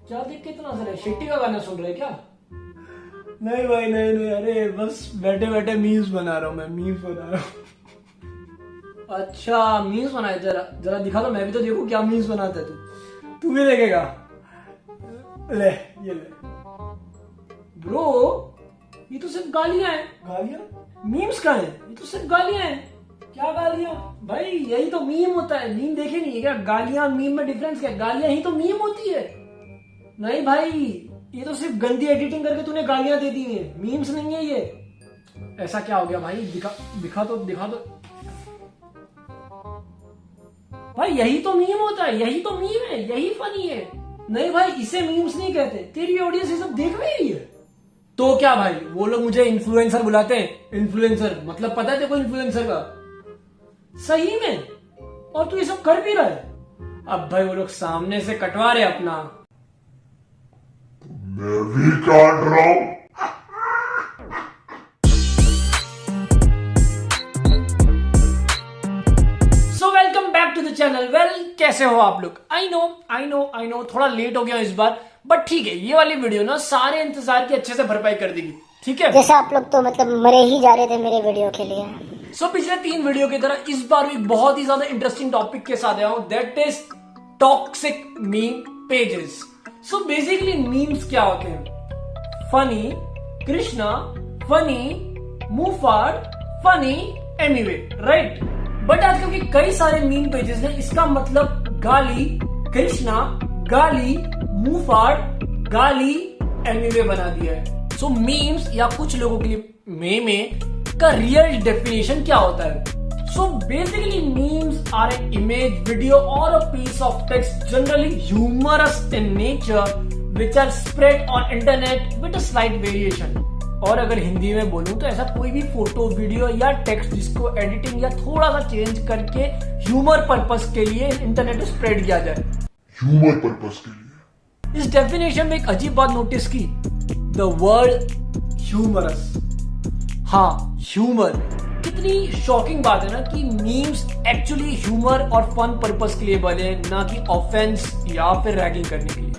क्या देख के इतना हंस रहे? शेट्टी का गाना सुन रहे क्या? नहीं भाई नहीं, अरे बस बैठे बैठे मीम्स बना रहा हूँ, मैं मीम्स बना रहा हूँ। अच्छा मीम्स बनाए, जरा जरा दिखा दो, मैं भी तो देखूं क्या मीम्स बनाता है तू। तू भी देखेगा? ले ये ले। ब्रो ये तो सिर्फ गालियां हैं। गालियां? मीम्स का है ये तो सिर्फ गालियां हैं। क्या गालियां? भाई यही तो मीम होता है। मीम देखे नहीं है क्या? गालियां मीम में डिफरेंस क्या है? गालियां ही तो मीम होती है। नहीं भाई ये तो सिर्फ गंदी एडिटिंग करके तूने गालियां दे दी है, मीम्स नहीं है ये। ऐसा क्या हो गया भाई? दिखा दो भाई, यही तो मीम होता है, यही तो मीम है, यही फनी है। नहीं भाई इसे मीम्स नहीं कहते, तेरी ऑडियंस ये सब देख भी रही है। तो क्या भाई, वो लोग मुझे इन्फ्लुएंसर बुलाते हैं। इन्फ्लुएंसर मतलब पता है तेरे को इन्फ्लुएंसर का? सही में? और तू ये सब कर भी रहा है? अब भाई वो लोग सामने से कटवा रहे अपना। मैं भी काट रहा हूं। So welcome back to the channel. Well कैसे हो आप लोग? आई नो थोड़ा लेट हो गया इस बार, बट ठीक है, ये वाली वीडियो ना सारे इंतजार की अच्छे से भरपाई कर देगी। ठीक है, जैसे आप लोग तो मतलब मरे ही जा रहे थे मेरे वीडियो के लिए। सो पिछले 3 वीडियो की तरह इस बार एक बहुत ही ज्यादा इंटरेस्टिंग टॉपिक के साथ आया हूं, that is toxic meme pages. So basically memes क्या होते हैं? फनी कृष्णा, फनी मुफाड़, फनी एनीवे, राइट? बट आजकल के कई सारे मीम पेजेस ने इसका मतलब गाली कृष्णा, गाली मुफाड़, गाली एनीवे बना दिया है। सो मीम्स या कुछ लोगों के लिए मेमे का रियल डेफिनेशन क्या होता है? So basically memes are an image, video और a piece of text generally humorous in nature which are spread on internet with a slight variation. और अगर हिंदी में बोलूं तो ऐसा कोई भी फोटो, वीडियो या टेक्स्ट जिसको एडिटिंग या थोड़ा सा चेंज करके ह्यूमर पर्पस के लिए इंटरनेट में स्प्रेड किया जाए। ह्यूमर पर्पस के लिए। इस डेफिनेशन में एक अजीब बात नोटिस की, द वर्ड ह्यूमरस। हाँ ह्यूमर, कितनी शॉकिंग बात है ना कि मीम्स एक्चुअली ह्यूमर और फन पर्पस के लिए बने, ना कि ऑफेंस या फिर रैगिंग करने के लिए।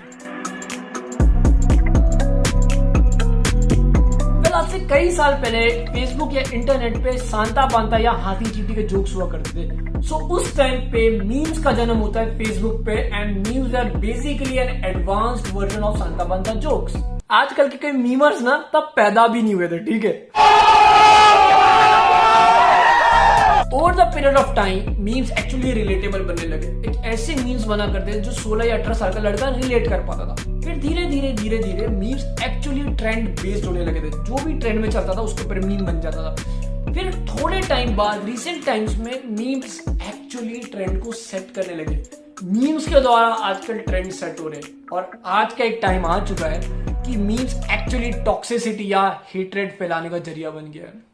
आज से कई साल पहले फेसबुक या इंटरनेट पे सांता बांता या हाथी चींटी के जोक्स हुआ करते थे। सो उस टाइम पे मीम्स का जन्म होता है फेसबुक पे, and memes are basically an advanced version of Santa Banta jokes. आजकल के कई मीमर्स ना तब पैदा भी नहीं हुए थे, ठीक है? Over the period of time memes actually relatable बनने लगे। एक ऐसे मीम्स बना करते थे जो 16 या 18 साल का लड़का रिलेट कर पाता था। फिर धीरे धीरे मीम्स एक्चुअली ट्रेंड बेस्ड होने लगे थे। जो भी ट्रेंड में चलता था उसके ऊपर मीम बन जाता था। फिर थोड़े टाइम बाद रिसेंट टाइम्स में मीम्स एक्चुअली ट्रेंड को सेट करने लगे। मीम्स के द्वारा आजकल ट्रेंड सेट हो रहे हैं और आज का एक टाइम आ चुका है कि मीम्स एक्चुअली टॉक्सिसिटी या हेट्रेड फैलाने का जरिया बन गया है।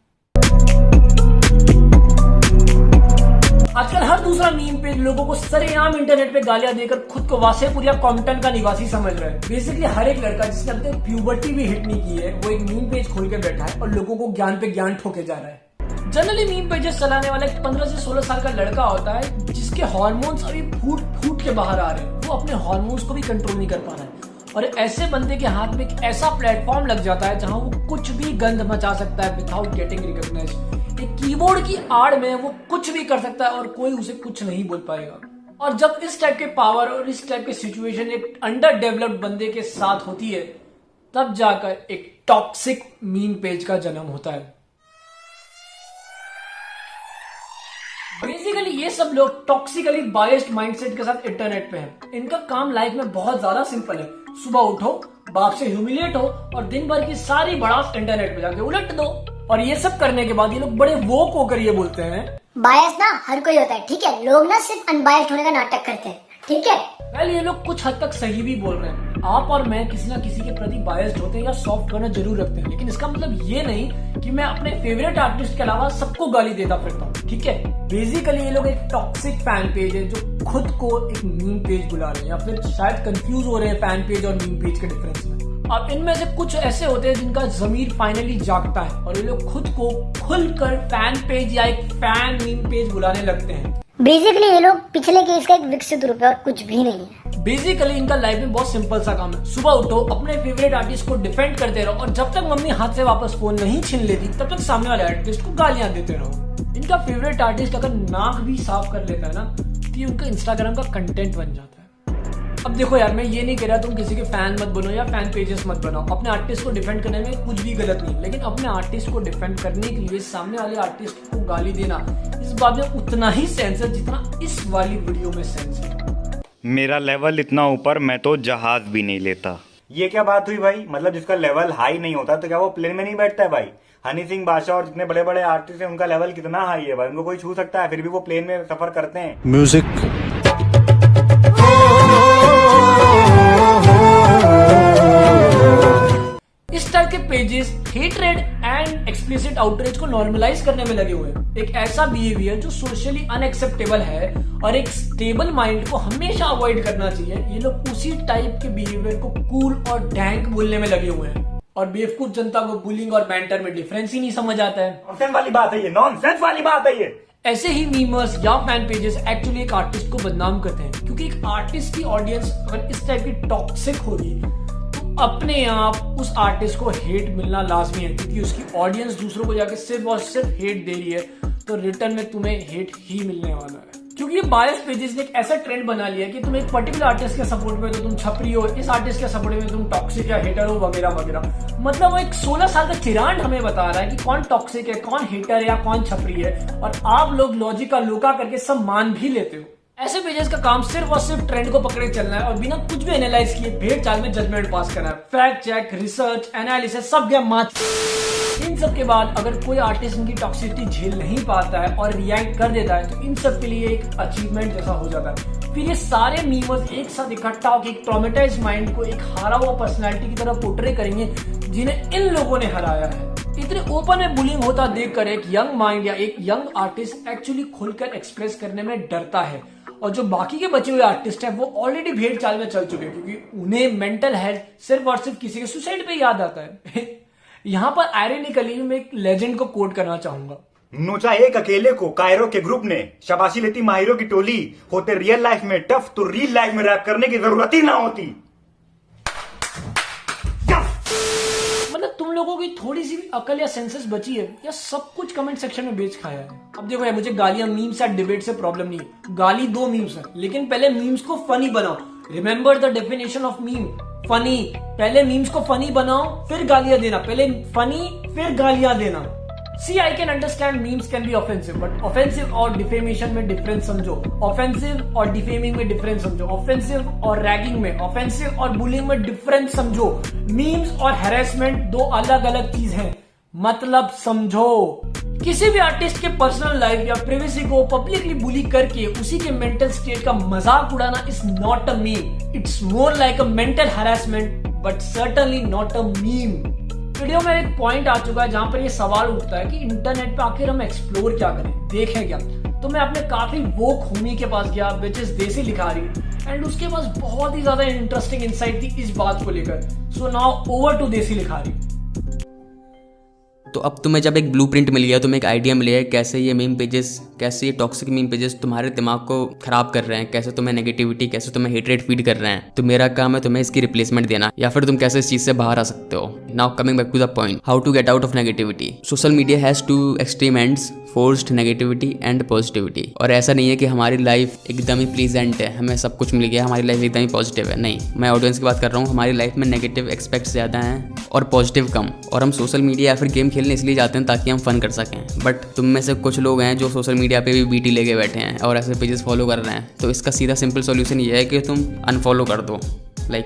आजकल हर दूसरा मीम पेज लोगों को सरेआम इंटरनेट पे गालियां देकर खुद को वासेपुर या कॉम्पटन का निवासी समझ रहा है। बेसिकली हर एक लड़का जिसने अब तक प्यूबर्टी भी हिट नहीं की है वो एक मीम पेज खोल के बैठा है और लोगों को ज्ञान पे ज्ञान ठोके जा रहा है। जनरली मीम पेजेस चलाने वाला एक 15 से 16 साल का लड़का होता है जिसके हार्मोन्स अभी फूट के बाहर आ रहे हैं। वो अपने हार्मोन्स को भी कंट्रोल नहीं कर पा रहा है और ऐसे बंदे के हाथ में एक ऐसा प्लेटफॉर्म लग जाता है जहां वो कुछ भी गंद मचा सकता है विदाउट गेटिंग रिकॉग्नाइज्ड। एक कीबोर्ड की आड़ में वो कुछ भी कर सकता है और कोई उसे कुछ नहीं बोल पाएगा। और जब इस टाइप के पावर और इस टाइप के सिचुएशन एक अंडर डेवलप्ड बंदे के साथ होती है तब जाकर एक टॉक्सिक मीम पेज का जन्म होता है। बेसिकली ये सब लोग टॉक्सिकली बायस्ड माइंडसेट के साथ इंटरनेट पे हैं। इनका काम लाइफ में बहुत ज्यादा सिंपल है। सुबह उठो, बाप से ह्यूमिलिएट हो और दिन भर की सारी भड़ास इंटरनेट पे जाके उलट दो। और ये सब करने के बाद ये लोग बड़े वोक होकर ये बोलते हैं, बायस ना हर कोई होता है, ठीक है? लोग ना सिर्फ अनबायस्ड होने का नाटक करते हैं, ठीक है? वेल ये लोग कुछ हद तक सही भी बोल रहे हैं। आप और मैं किसी ना किसी के प्रति बायस्ड होते हैं या सॉफ्ट करना जरूर रखते हैं, लेकिन इसका मतलब ये नहीं कि मैं अपने फेवरेट आर्टिस्ट के अलावा सबको गाली देता फिरता हूँ, ठीक है? बेसिकली ये लोग एक टॉक्सिक फैन पेज है जो खुद को एक मीम पेज बुला रहे हैं या फिर शायद कंफ्यूज हो रहे हैं फैन पेज और मीम पेज के डिफरेंस में। अब इनमें से कुछ ऐसे होते हैं जिनका जमीर फाइनली जागता है और ये लोग खुद को खुलकर फैन पेज या एक फैन मीम पेज बुलाने लगते हैं। बेसिकली ये लोग पिछले केस का एक विकसित रूप है और कुछ भी नहीं है। बेसिकली इनका लाइफ में बहुत सिंपल सा काम है, सुबह उठो, अपने फेवरेट आर्टिस्ट को डिफेंड करते रहो और जब तक मम्मी हाथ से वापस फोन नहीं छीन लेती तब तक सामने वाले आर्टिस्ट को गालियां देते रहो। इनका फेवरेट आर्टिस्ट अगर नाक भी साफ कर लेता है ना तो ये उनका इंस्टाग्राम का कंटेंट बन जाता है। अब देखो यार, मैं ये नहीं कह रहा तुम किसी के फैन मत बनो या फैन पेजेस मत बनाओ, अपने आर्टिस्ट को डिफेंड करने में कुछ भी गलत नहीं, लेकिन अपने आर्टिस्ट को डिफेंड करने के लिए सामने वाले आर्टिस्ट को गाली देना इस बात में उतना ही सेंस है जितना इस वाली वीडियो में सेंस है। मेरा लेवल इतना ऊपर मैं तो जहाज भी नहीं लेता। ये क्या बात हुई भाई? मतलब जिसका लेवल हाई नहीं होता तो क्या वो प्लेन में नहीं बैठता है भाई? हनी सिंह, बादशाह और जितने बड़े बड़े आर्टिस्ट हैं उनका लेवल कितना हाई है भाई, उनको कोई छू सकता है, फिर भी वो प्लेन में सफर करते हैं। म्यूजिक। इस टाइप के pages hatred and explicit outreach को नॉर्मलाइज करने में लगे हुए हैं। एक ऐसा बिहेवियर जो सोशली अनएक्सेप्टेबल है और एक स्टेबल माइंड को हमेशा अवॉइड करना चाहिए। ये लोग उसी टाइप के बिहेवियर को कूल और डैंक बोलने में लगे हुए हैं और बेवकूफ जनता को बुलिंग और बैंटर में डिफरेंस ही नहीं समझ आता है। नॉनसेंस वाली बात है ये, नॉनसेंस वाली बात है ये। ऐसे ही मीमर्स या फैन पेजेस एक्चुअली एक आर्टिस्ट को बदनाम करते हैं, क्योंकि एक आर्टिस्ट की ऑडियंस अगर इस टाइप की टॉक्सिक होगी तो अपने आप उस आर्टिस्ट को हेट मिलना लाजमी है, क्योंकि उसकी ऑडियंस दूसरों को जाके सिर्फ और सिर्फ हेट दे रही है तो रिटर्न में तुम्हें हेट ही मिलने वाला है। क्योंकि ये बायस पेजेस ने एक ऐसा ट्रेंड बना लिया कि तुम एक पर्टिकुलर आर्टिस्ट के सपोर्ट में तो तुम छपरी हो, इस आर्टिस्ट के सपोर्ट में तुम टॉक्सिक या हेटर हो वगैरह वगैरह। मतलब वो एक 16 साल का चिरांड हमें बता रहा है कि कौन टॉक्सिक है, कौन हेटर है या कौन छपरी है, और आप लोग लॉजिक का लोका करके सब मान भी लेते हो। ऐसे पेजेस का काम सिर्फ और सिर्फ ट्रेंड को पकड़े चलना है और बिना कुछ भी एनालाइज किए भेड़ चाल में जजमेंट पास करना है। फैक्ट चेक, रिसर्च, एनालिसिस सब गया मात। इन सब के बाद अगर कोई आर्टिस्ट इनकी टॉक्सिसिटी झेल नहीं पाता है और रिएक्ट कर देता है तो इन सब के लिए एक अचीवमेंट जैसा हो जाता है। फिर ये सारे मीमर्स एक साथ इकट्ठा होकर एक ट्रॉमेटाइज्ड माइंड को एक हारा हुआ पर्सनैलिटी की तरह पोर्ट्रे करेंगे जिन्हें इन लोगों ने हराया है। इतने ओपन में बुलिंग होता देखकर एक यंग माइंड या एक यंग आर्टिस्ट एक्चुअली खुलकर एक्सप्रेस करने में डरता है, और जो बाकी के बचे हुए आर्टिस्ट हैं वो ऑलरेडी भेड़ चाल में चल चुके हैं, क्योंकि उन्हें मेंटल हेल्थ सिर्फ और सिर्फ किसी के सुसाइड पे याद आता है। यहाँ पर आयरनिकली मैं एक लेजेंड को कोट करना चाहूंगा। नोचा एक अकेले को कायरो के ग्रुप ने, शाबाशी लेती माहिरों की टोली, होते रियल लाइफ में टफ तो रियल लाइफ में रैप करने की जरूरत ही ना होती। मतलब तुम लोगों की थोड़ी सी भी अकल या सेंसेस बची है या सब कुछ कमेंट सेक्शन में बेच खाया है। अब देखो यार, मुझे गालियां मीम्स या डिबेट से प्रॉब्लम नहीं है, गाली दो मीम्स है, लेकिन पहले मीम्स को फनी बनाओ। Remember the definition of meme, funny. पहले मीम्स को फनी बनाओ फिर गालियां देना, पहले फनी फिर गालियां देना। See, I can understand memes can be offensive, but offensive और defamation में difference समझो, offensive और defaming में difference समझो, offensive और ragging में, offensive और bullying में difference समझो। memes और harassment दो अलग अलग चीज हैं, मतलब समझो। किसी भी आर्टिस्ट के पर्सनल लाइफ या प्रिवेसी को पब्लिकली बुली करके उसी के मेंटल स्टेट का मजाक उड़ाना is not a meme, it's more like a mental harassment, but certainly not a meme. Video में एक पॉइंट आ चुका है जहां पर ये सवाल उठता है कि इंटरनेट पे आखिर हम एक्सप्लोर क्या करें, देखें क्या। तो मैं अपने काफी वोक होमी के पास गया, विच इज देसी लिखारी, एंड उसके पास बहुत ही ज्यादा इंटरेस्टिंग इंसाइट थी इस बात को लेकर। सो नाउ ओवर टू देसी लिखारी। तो अब तुम्हें जब एक ब्लूप्रिंट मिल गया, तुम्हें एक आइडिया मिल गया कैसे ये मीम पेजेस, कैसे ये टॉक्सिक मीम पेजेस तुम्हारे दिमाग को खराब कर रहे हैं, कैसे तुम्हें नेगेटिविटी, कैसे तुम्हें हेट्रेट फीड कर रहे हैं, तो मेरा काम है तुम्हें इसकी रिप्लेसमेंट देना, या फिर तुम कैसे इस चीज से बाहर आ सकते हो। Now coming back to the point, how to get out of negativity. Social media has two extreme ends, forced negativity and positivity. और ऐसा नहीं है कि हमारी लाइफ एकदम ही प्लीजेंट है, हमें सब कुछ मिल गया, हमारी लाइफ एकदम ही पॉजिटिव है। नहीं, मैं ऑडियंस की बात कर रहा हूँ। हमारी लाइफ में नेगेटिव एक्सपेक्ट्स ज़्यादा हैं और पॉजिटिव कम। और हम सोशल मीडिया या फिर गेम खेलने इसलिए जाते हैं ताकि हम फन कर सकें। बट तुम में से कुछ लोग हैं जो सोशल मीडिया पे भी बीटी लेके बैठे हैं और ऐसे पेजेस फॉलो कर रहे हैं। तो इसका सीधा सिंपल सॉल्यूशन ये है कि तुम अनफॉलो कर दो।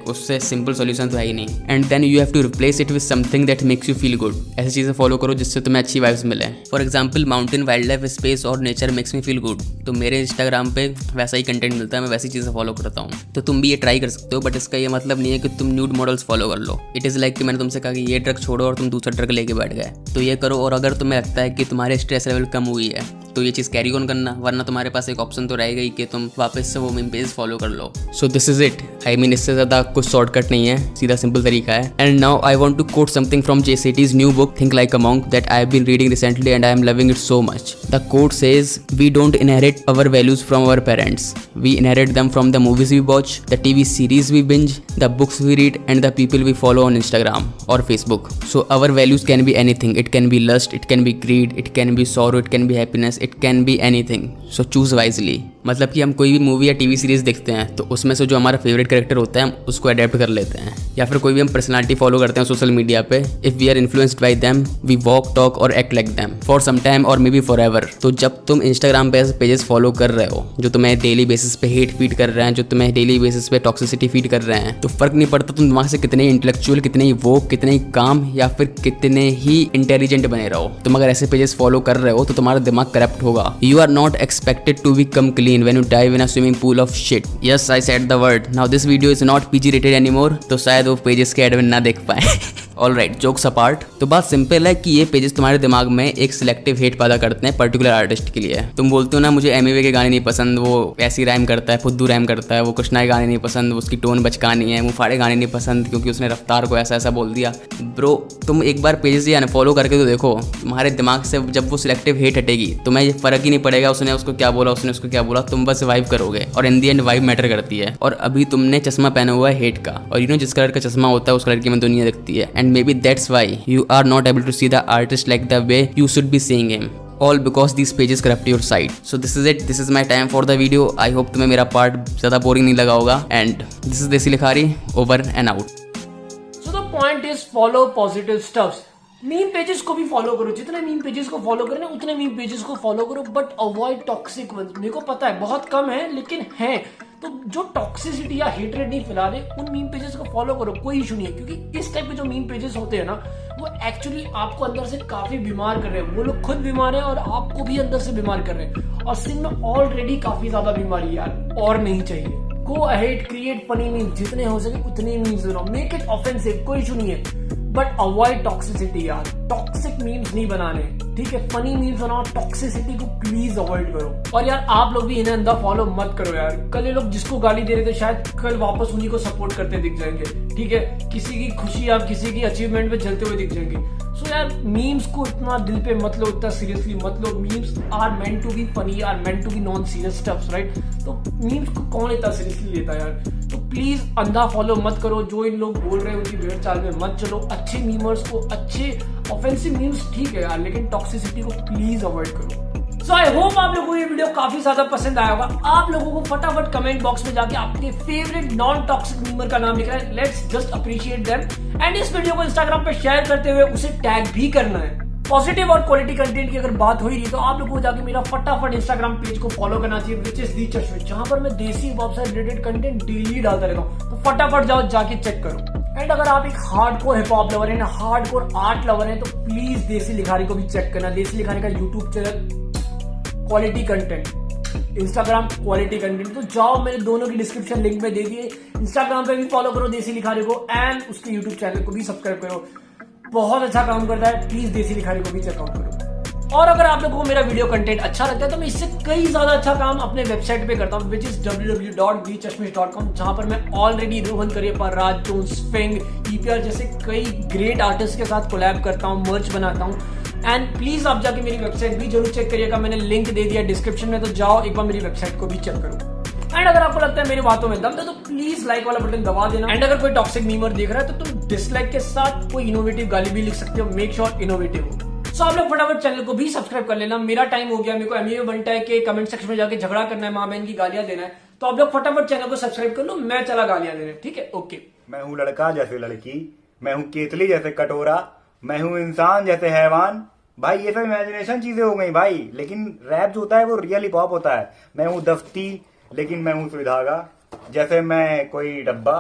उससे सिंपल सॉल्यूशन तो है ही नहीं। And then you have to replace it with something that makes you feel good. ऐसी चीज़ें फॉलो करो जिससे तुम्हें अच्छी वाइब्स मिले। For example, mountain, wild life, space और nature makes me feel good. तो मेरे इंस्टाग्राम पे वैसा ही कंटेंट मिलता है, मैं वैसी चीज़ें फॉलो करता हूँ। तो तुम भी ये ट्राई कर सकते हो, बट इसका ये मतलब नहीं है कि तुम न्यूड मॉडल्स फॉलो कर लो। इट इज़ लाइक कि मैंने तुमसे कहा कि ये ड्रग छोड़ो और तुम दूसरा ड्रग लेके बैठ गए, तो ये करो। और अगर तुम्हें लगता है कि तुम्हारे स्ट्रेस लेवल कम हुई है तो ये चीज़ कैरी ऑन करना, वरना तुम्हारे पास एक ऑप्शन तो रहेगा ही कि तुम वापस से वो मीम पेज फॉलो कर लो। So this is it. I mean इससे ज़्यादा कुछ शॉर्टकट नहीं है, सीधा सिंपल तरीका है। And now I want to quote something from Jay Shetty's new book think like a monk that I have been reading recently and I am loving it so much. The quote says we don't inherit our values from our parents. We inherit them from the movies we watch, the TV series we binge, the books we read, and the people we follow on Instagram or Facebook. So our values can be anything. It can be lust, it can be greed, it can be sorrow, it can be happiness, it can be anything. So choose wisely. मतलब कि हम कोई भी movie या TV series देखते हैं तो उसमें से जो हमारा फेवरेट कैरेक्टर होता है हम उसको अडेप्ट कर लेते हैं, या फिर कोई भी हम पर्सनालिटी फॉलो करते हैं सोशल मीडिया पे, if we are influenced by them we walk talk और act like them for some time और मे बी फॉर एवर। तो जब तुम इंस्टाग्राम पे ऐसे पेजेस फॉलो कर रहे हो जो तुम्हें डेली बेसिस पे हेट फीड कर रहे हैं, जो तुम्हें डेली बेसिस पे टॉक्सिसिटी फीड कर रहे हैं, तो फर्क नहीं पड़ता तुम दिमाग से कितने इंटेलेक्चुअल, कितने ही वोक, कितने ही काम या फिर कितने ही इंटेलिजेंट बने रहो, तुम अगर ऐसे पेजेस फॉलो कर रहे हो तो तुम्हारा दिमाग करप्ट होगा। You are not expected to become clean when you dive in a swimming pool of shit. Yes I said the word. Now this video is not PG rated anymore, तो शायद वो पेजेस के admin ना देख पाए। Alright, jokes apart, तो बात simple है कि ये पेजेस तुम्हारे दिमाग में एक सिलेक्टिव हेट पैदा करते हैं पर्टिकुलर आर्टिस्ट के लिए। तुम बोलते हो ना मुझे एमिवे के गाने नहीं पसंद, वो ऐसी रैम करता है, फुद्दू रैम करता है, वो कृष्णा के गाने नहीं पसंद, उसकी टोन बचकानी है, मुफाड़े गाने नहीं पसंद क्योंकि उसने रफ्तार को ऐसा ऐसा बोल दिया। ब्रो तुम एक बार पेजेस ये अनफॉलो करके तो देखो, तुम्हारे दिमाग से जब वो सिलेक्टिव हेट हटेगी तुम्हें ये फर्क ही नहीं पड़ेगा उसने उसको क्या बोला, उसने उसको क्या बोला, तुम बस वाइब करोगे और इन दी एंड वाइब मैटर करती है। और अभी तुमने चश्मा पहना हुआ है हेट का, और यू नो जिस कलर का चश्मा होता है उस कलर की में दुनिया दिखती है, and may be that's why you are not able to see the artist like the way you should be seeing him, all because these pages corrupt your sight. So this is it, this is my time for the video. I hope तुम्हें मेरा part ज़्यादा boring नहीं लगा होगा, and this is देसी Likhari, over and out. So the point is follow positive stuffs. Meme pages को भी follow करो, जितने मीम पेजेस को फॉलो करें ना उतने मीम पेजेस को फॉलो करो, बट अवॉइड टॉक्सिक वंस। मेरे को पता है बहुत कम है लेकिन है, तो जो टॉक्सिसिटी या हेटरेट नहीं फैला रहे उन मीम पेजेस को फॉलो करो, कोई इशू नहीं है। क्योंकि इस टाइप के जो मीम पेजेस होते हैं ना वो एक्चुअली आपको अंदर से काफी बीमार कर रहे हैं, वो लोग खुद बीमार है और आपको भी अंदर से बीमार कर रहे हैं, और सिंह में ऑलरेडी काफी ज्यादा बीमारी यार, और नहीं चाहिए। Go ahead, create funny memes, जितने हो सके उतने मीम्स बनाओ, मेक इट ऑफेंसिव, कोई इशू नहीं है, बट अवॉइड टॉक्सिसिटी यार, टॉक्सिक मीम्स नहीं बनाने, ठीक है। फनी मीम्स बनाओ, टॉक्सिसिटी को प्लीज अवॉइड करो। और यार आप लोग भी इन्हें अंधा फॉलो मत करो यार, कल ये लोग जिसको गाली दे रहे थे शायद कल वापस उन्हीं को सपोर्ट करते दिख जाएंगे, ठीक है। किसी की खुशी आप किसी की अचीवमेंट पे चलते हुए दिख जाएंगे। सो यार मीम्स को इतना दिल पे मत लो, इतना सीरियसली मत लो। Memes are meant to be funny, are meant to be non serious stuffs, right. तो मीम्स को कौन इतना सीरियसली लेता है यार, तो प्लीज अंधा फॉलो मत करो। जो इन लोग बोल रहे हैं उनकी भेड़ चाल में मत चलो। अच्छे मीमर्स को, अच्छे ऑफेंसिव मीम्स ठीक है यार, लेकिन टॉक्सिसिटी को प्लीज अवॉइड करो। सो आई होप आप लोगों को ये वीडियो काफी ज्यादा पसंद आया होगा। आप लोगों को फटाफट कमेंट बॉक्स में जाके आपके फेवरेट नॉन टॉक्सिक मीमर का नाम लिखना है, let's just appreciate them, and इस वीडियो को इंस्टाग्राम पे शेयर करते हुए उसे टैग भी करना है। पॉजिटिव और क्वालिटी कंटेंट की अगर बात हो ही रही तो आप लोगों को जाके मेरा फटाफट इंस्टाग्राम पेज को फॉलो करना चाहिए, विच इज दी चश्मे, जहां पर मैं देसी हिप हॉप से रिलेटेड कंटेंट डेली डालता रहता हूं, तो फटाफट जाओ जाके चेक करो। एंड अगर आप एक हार्डकोर हिप हॉप लवर है, हार्डकोर आर्ट लवर है, तो प्लीज देसी लिखारी को भी चेक करना। देसी लिखारी का YouTube channel quality content, Instagram quality content, तो जाओ मेरे दोनों की डिस्क्रिप्शन लिंक में दे दिए। इंस्टाग्राम पे भी फॉलो करो देसी लिखारी को, एंड उसके यूट्यूब चैनल को भी सब्सक्राइब करो, बहुत अच्छा काम करता है। प्लीज देसी लिखारी को भी चेकआउट करो। और अगर आप लोगों को मेरा वीडियो कंटेंट अच्छा लगता है तो मैं इससे कई ज्यादा अच्छा काम अपने वेबसाइट पे करता हूँ, विच इज www.vchashmish.com, जहां पर मैं ऑलरेडी रोहन करियप्पा, राज जोन्स, फेंग, EPR जैसे कई ग्रेट आर्टिस्ट के साथ कोलैब करता हूँ, मर्च बनाता हूँ। एंड प्लीज आप जाके मेरी वेबसाइट भी जरूर चेक करिएगा, मैंने लिंक दे दिया डिस्क्रिप्शन में, तो जाओ एक बार मेरी वेबसाइट को भी चेक करो। एंड अगर आपको लगता है मेरी बातों में दम है तो प्लीज लाइक वाला बटन दबा देना। एंड अगर कोई टॉक्सिक मीमर देख रहा है तो तुम डिसलाइक के साथ कोई इनोवेटिव गाली भी लिख सकते हो, मेक श्योर इनोवेटिव हो। सो आप लोग फटाफट चैनल को भी सब्सक्राइब कर लेना। मेरा टाइम हो गया, मेरे को एमए बनता है कि कमेंट सेक्शन में जाके झगड़ा करना है, माँ बहन की गालियां देना है, तो आप लोग फटाफट चैनल को सब्सक्राइब कर लो, मैं चला गालियां देने, ठीक है, ओके। मैं हूँ लड़का जैसे लड़की, मैं हूँ केतली जैसे कटोरा, मैं हूँ इंसान जैसे हैवान। भाई ये सब इमेजिनेशन चीजें हो गई भाई, लेकिन रैप जो होता है वो रियल हिप हॉप होता है। मैं हूँ दफ्ती लेकिन मैं हूँ सुविधागा, जैसे मैं कोई डब्बा।